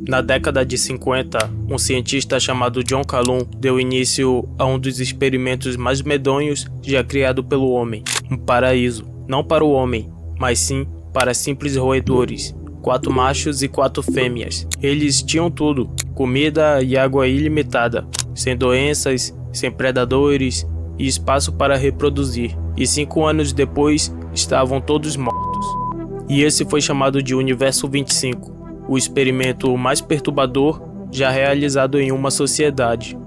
Na década de 50, um cientista chamado John Calhoun deu início a um dos experimentos mais medonhos já criado pelo homem, um paraíso, não para o homem, mas sim para simples roedores, 4 machos e 4 fêmeas. Eles tinham tudo, comida e água ilimitada, sem doenças, sem predadores e espaço para reproduzir, e 5 anos depois estavam todos mortos. E esse foi chamado de Universo 25. O experimento mais perturbador já realizado em uma sociedade.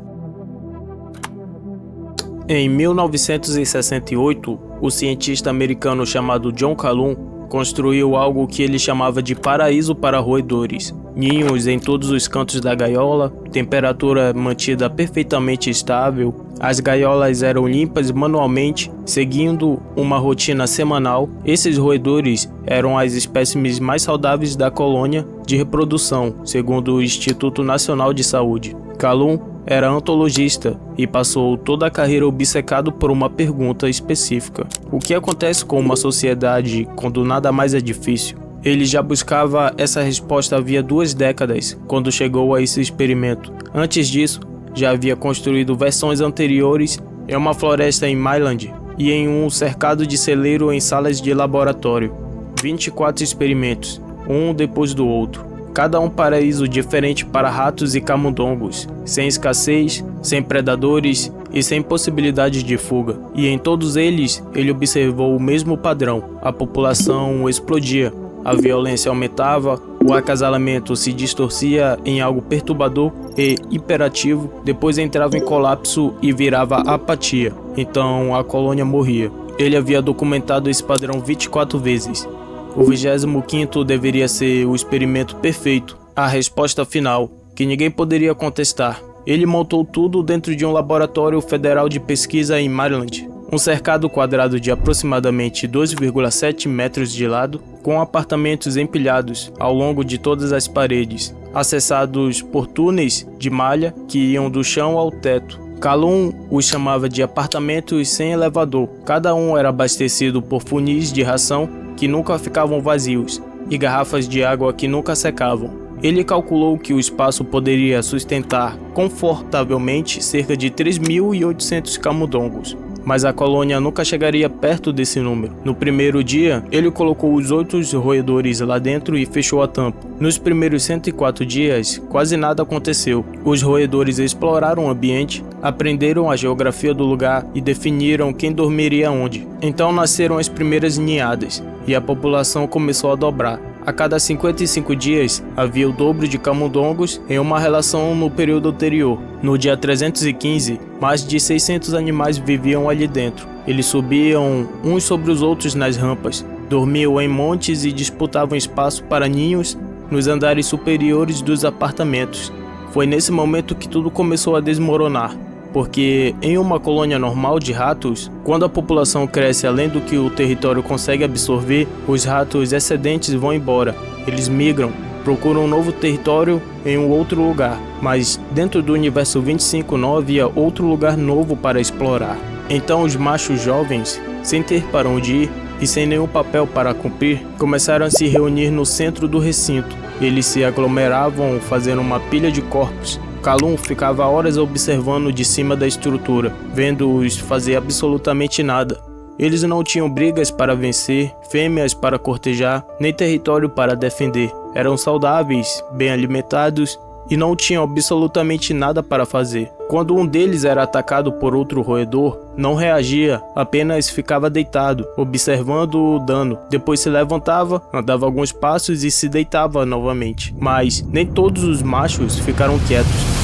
Em 1968, o cientista americano chamado John Calhoun construiu algo que ele chamava de paraíso para roedores. Ninhos em todos os cantos da gaiola, temperatura mantida perfeitamente estável, as gaiolas eram limpas manualmente, seguindo uma rotina semanal. Esses roedores eram as espécimes mais saudáveis da colônia de reprodução, segundo o Instituto Nacional de Saúde. Calhoun era antologista e passou toda a carreira obcecado por uma pergunta específica: o que acontece com uma sociedade quando nada mais é difícil? Ele já buscava essa resposta havia 2 décadas, quando chegou a esse experimento. Antes disso, já havia construído versões anteriores em uma floresta em Maryland e em um cercado de celeiro em salas de laboratório. 24 experimentos, um depois do outro. Cada um paraíso diferente para ratos e camundongos, sem escassez, sem predadores e sem possibilidade de fuga. E em todos eles, ele observou o mesmo padrão: a população explodia, a violência aumentava, o acasalamento se distorcia em algo perturbador e hiperativo, depois entrava em colapso e virava apatia. Então a colônia morria. Ele havia documentado esse padrão 24 vezes. O 25º deveria ser o experimento perfeito, a resposta final, que ninguém poderia contestar. Ele montou tudo dentro de um laboratório federal de pesquisa em Maryland. Um cercado quadrado de aproximadamente 2,7 metros de lado, com apartamentos empilhados ao longo de todas as paredes, acessados por túneis de malha que iam do chão ao teto. Calhoun os chamava de apartamentos sem elevador. Cada um era abastecido por funis de ração que nunca ficavam vazios e garrafas de água que nunca secavam. Ele calculou que o espaço poderia sustentar confortavelmente cerca de 3.800 camundongos, mas a colônia nunca chegaria perto desse número. No primeiro dia, ele colocou os 8 roedores lá dentro e fechou a tampa. Nos primeiros 104 dias, quase nada aconteceu. Os roedores exploraram o ambiente, aprenderam a geografia do lugar e definiram quem dormiria onde. Então nasceram as primeiras ninhadas e a população começou a dobrar. A cada 55 dias, havia o dobro de camundongos em uma relação no período anterior. No dia 315, mais de 600 animais viviam ali dentro. Eles subiam uns sobre os outros nas rampas, dormiam em montes e disputavam espaço para ninhos nos andares superiores dos apartamentos. Foi nesse momento que tudo começou a desmoronar. Porque em uma colônia normal de ratos, quando a população cresce além do que o território consegue absorver, os ratos excedentes vão embora. Eles migram, procuram um novo território em um outro lugar. Mas dentro do Universo 25 não havia outro lugar novo para explorar. Então os machos jovens, sem ter para onde ir e sem nenhum papel para cumprir, começaram a se reunir no centro do recinto. Eles se aglomeravam fazendo uma pilha de corpos. Calhoun ficava horas observando de cima da estrutura, vendo-os fazer absolutamente nada. Eles não tinham brigas para vencer, fêmeas para cortejar, nem território para defender. Eram saudáveis, bem alimentados e não tinham absolutamente nada para fazer. Quando um deles era atacado por outro roedor, não reagia, apenas ficava deitado, observando o dano. Depois se levantava, andava alguns passos e se deitava novamente. Mas nem todos os machos ficaram quietos.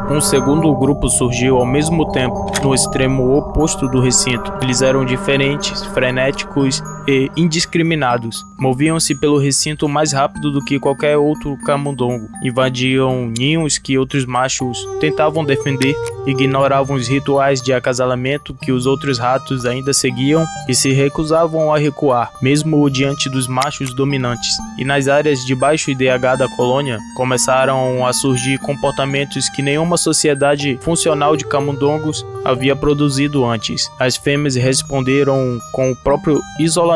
Um segundo grupo surgiu ao mesmo tempo, no extremo oposto do recinto. Eles eram diferentes, frenéticos e indiscriminados. Moviam-se pelo recinto mais rápido do que qualquer outro camundongo. Invadiam ninhos que outros machos tentavam defender, ignoravam os rituais de acasalamento que os outros ratos ainda seguiam e se recusavam a recuar, mesmo diante dos machos dominantes. E nas áreas de baixo IDH da colônia, começaram a surgir comportamentos que nenhuma sociedade funcional de camundongos havia produzido antes. As fêmeas responderam com o próprio isolamento.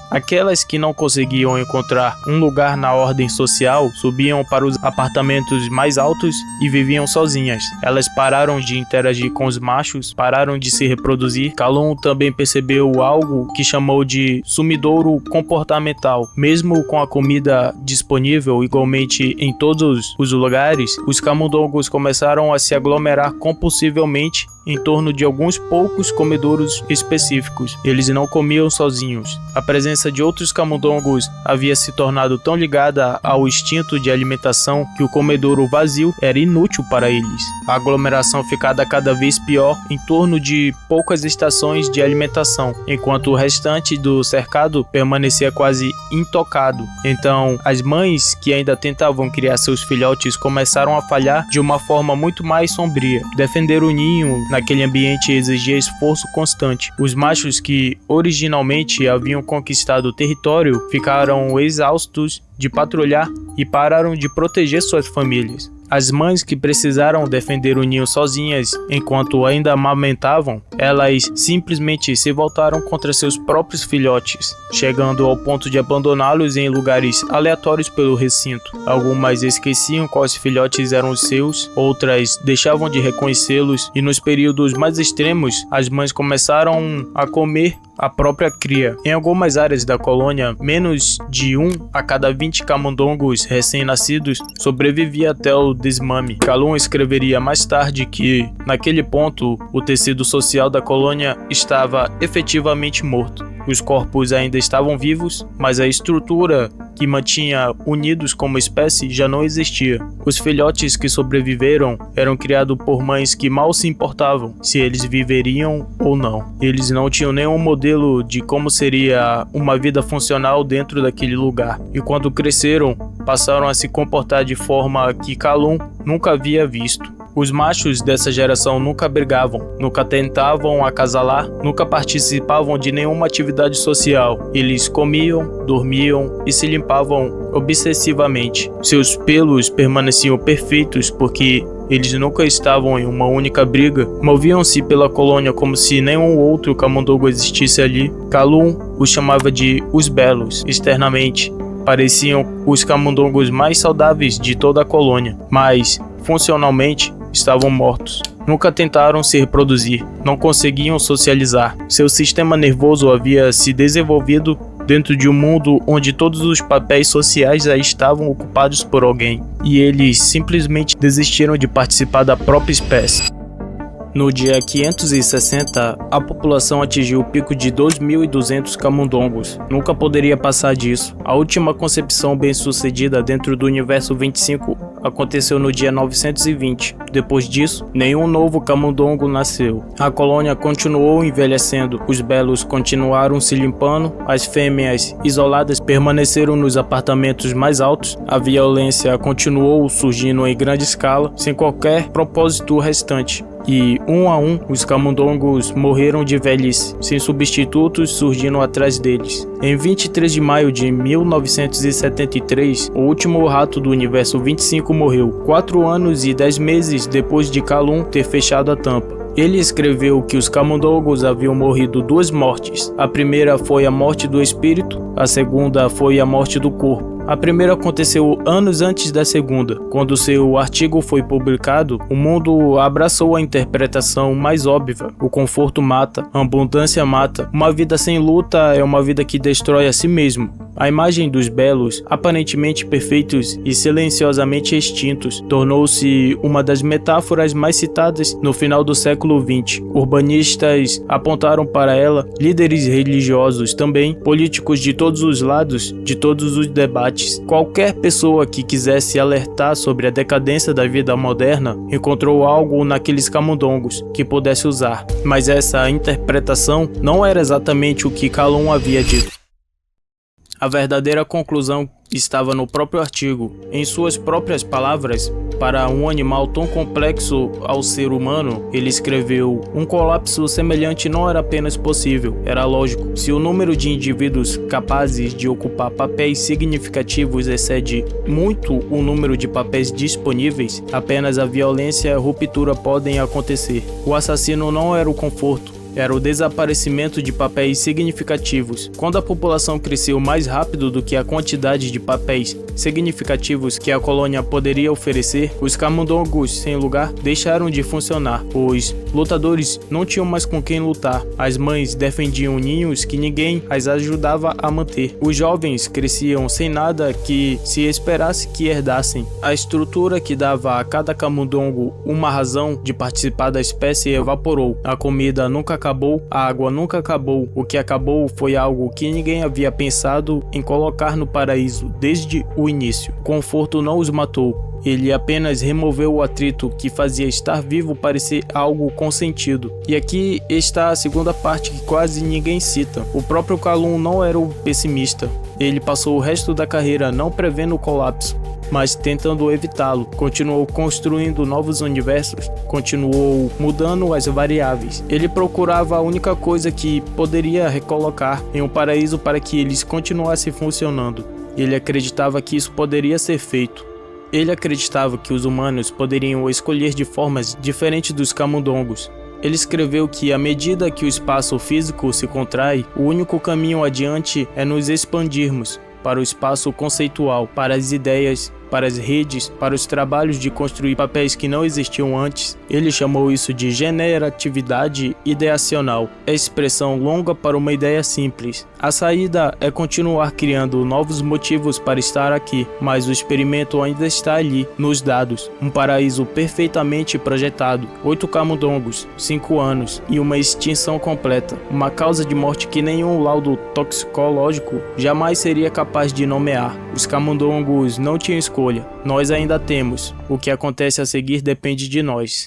Aquelas que não conseguiam encontrar um lugar na ordem social subiam para os apartamentos mais altos e viviam sozinhas. Elas pararam de interagir com os machos, pararam de se reproduzir. Calum também percebeu algo que chamou de sumidouro comportamental. Mesmo com a comida disponível igualmente em todos os lugares, os camundongos começaram a se aglomerar compulsivamente em torno de alguns poucos comedouros específicos. Eles não comiam sozinhos. A presença de outros camundongos havia se tornado tão ligada ao instinto de alimentação que o comedouro vazio era inútil para eles. A aglomeração ficava cada vez pior em torno de poucas estações de alimentação, enquanto o restante do cercado permanecia quase intocado. Então, as mães que ainda tentavam criar seus filhotes começaram a falhar de uma forma muito mais sombria. Defender o ninho naquele ambiente exigia esforço constante. Os machos que originalmente haviam conquistado o território ficaram exaustos de patrulhar e pararam de proteger suas famílias. As mães que precisaram defender o ninho sozinhas enquanto ainda amamentavam, elas simplesmente se voltaram contra seus próprios filhotes, chegando ao ponto de abandoná-los em lugares aleatórios pelo recinto. Algumas esqueciam quais filhotes eram os seus, outras deixavam de reconhecê-los e nos períodos mais extremos, as mães começaram a comer a própria cria. Em algumas áreas da colônia, menos de 1 a cada 20 camundongos recém-nascidos sobrevivia até o desmame. Calum escreveria mais tarde que, naquele ponto, o tecido social da colônia estava efetivamente morto. Os corpos ainda estavam vivos, mas a estrutura que mantinha unidos como espécie já não existia. Os filhotes que sobreviveram eram criados por mães que mal se importavam se eles viveriam ou não. Eles não tinham nenhum modelo de como seria uma vida funcional dentro daquele lugar. E quando cresceram, passaram a se comportar de forma que Calum nunca havia visto. Os machos dessa geração nunca brigavam, nunca tentavam acasalar, nunca participavam de nenhuma atividade social. Eles comiam, dormiam e se limpavam obsessivamente. Seus pelos permaneciam perfeitos porque eles nunca estavam em uma única briga. Moviam-se pela colônia como se nenhum outro camundongo existisse ali. Calum os chamava de os belos. Externamente, pareciam os camundongos mais saudáveis de toda a colônia, mas funcionalmente estavam mortos. Nunca tentaram se reproduzir, não conseguiam socializar. Seu sistema nervoso havia se desenvolvido dentro de um mundo onde todos os papéis sociais já estavam ocupados por alguém, e eles simplesmente desistiram de participar da própria espécie. No dia 560, a população atingiu o pico de 2.200 camundongos. Nunca poderia passar disso. A última concepção bem-sucedida dentro do universo 25 aconteceu no dia 920. Depois disso, nenhum novo camundongo nasceu. A colônia continuou envelhecendo. Os belos continuaram se limpando. As fêmeas isoladas permaneceram nos apartamentos mais altos. A violência continuou surgindo em grande escala, sem qualquer propósito restante. E, um a um, os camundongos morreram de velhice, sem substitutos surgindo atrás deles. Em 23 de maio de 1973, o último rato do universo 25 morreu, 4 anos e 10 meses depois de Calum ter fechado a tampa. Ele escreveu que os camundongos haviam morrido 2 mortes. A primeira foi a morte do espírito, a segunda foi a morte do corpo. A primeira aconteceu anos antes da segunda. Quando seu artigo foi publicado, o mundo abraçou a interpretação mais óbvia. O conforto mata, a abundância mata. Uma vida sem luta é uma vida que destrói a si mesmo. A imagem dos belos, aparentemente perfeitos e silenciosamente extintos, tornou-se uma das metáforas mais citadas no final do século XX. Urbanistas apontaram para ela, líderes religiosos também, políticos de todos os lados, de todos os debates. Qualquer pessoa que quisesse alertar sobre a decadência da vida moderna encontrou algo naqueles camundongos que pudesse usar. Mas essa interpretação não era exatamente o que Calum havia dito. A verdadeira conclusão estava no próprio artigo. Em suas próprias palavras, para um animal tão complexo ao ser humano, ele escreveu: um colapso semelhante não era apenas possível, era lógico. Se o número de indivíduos capazes de ocupar papéis significativos excede muito o número de papéis disponíveis, apenas a violência e a ruptura podem acontecer. O assassino não era o conforto, era o desaparecimento de papéis significativos. Quando a população cresceu mais rápido do que a quantidade de papéis significativos que a colônia poderia oferecer, os camundongos sem lugar deixaram de funcionar. Os lutadores não tinham mais com quem lutar. As mães defendiam ninhos que ninguém as ajudava a manter. Os jovens cresciam sem nada que se esperasse que herdassem. A estrutura que dava a cada camundongo uma razão de participar da espécie evaporou. A comida nunca acabou, a água nunca acabou. O que acabou foi algo que ninguém havia pensado em colocar no paraíso desde o início. O conforto não os matou. Ele apenas removeu o atrito que fazia estar vivo parecer algo com sentido. E aqui está a segunda parte que quase ninguém cita. O próprio Calum não era o pessimista. Ele passou o resto da carreira não prevendo o colapso, mas tentando evitá-lo. Continuou construindo novos universos, continuou mudando as variáveis. Ele procurava a única coisa que poderia recolocar em um paraíso para que eles continuassem funcionando. Ele acreditava que isso poderia ser feito. Ele acreditava que os humanos poderiam escolher de formas diferentes dos camundongos. Ele escreveu que, à medida que o espaço físico se contrai, o único caminho adiante é nos expandirmos para o espaço conceitual, para as ideias, para as redes, para os trabalhos de construir papéis que não existiam antes. Ele chamou isso de generatividade ideacional. É expressão longa para uma ideia simples. A saída é continuar criando novos motivos para estar aqui, mas o experimento ainda está ali, nos dados. Um paraíso perfeitamente projetado, 8 camundongos, 5 anos e uma extinção completa. Uma causa de morte que nenhum laudo toxicológico jamais seria capaz de nomear. Os camundongos não tinham escolha. Nós ainda temos. O que acontece a seguir depende de nós.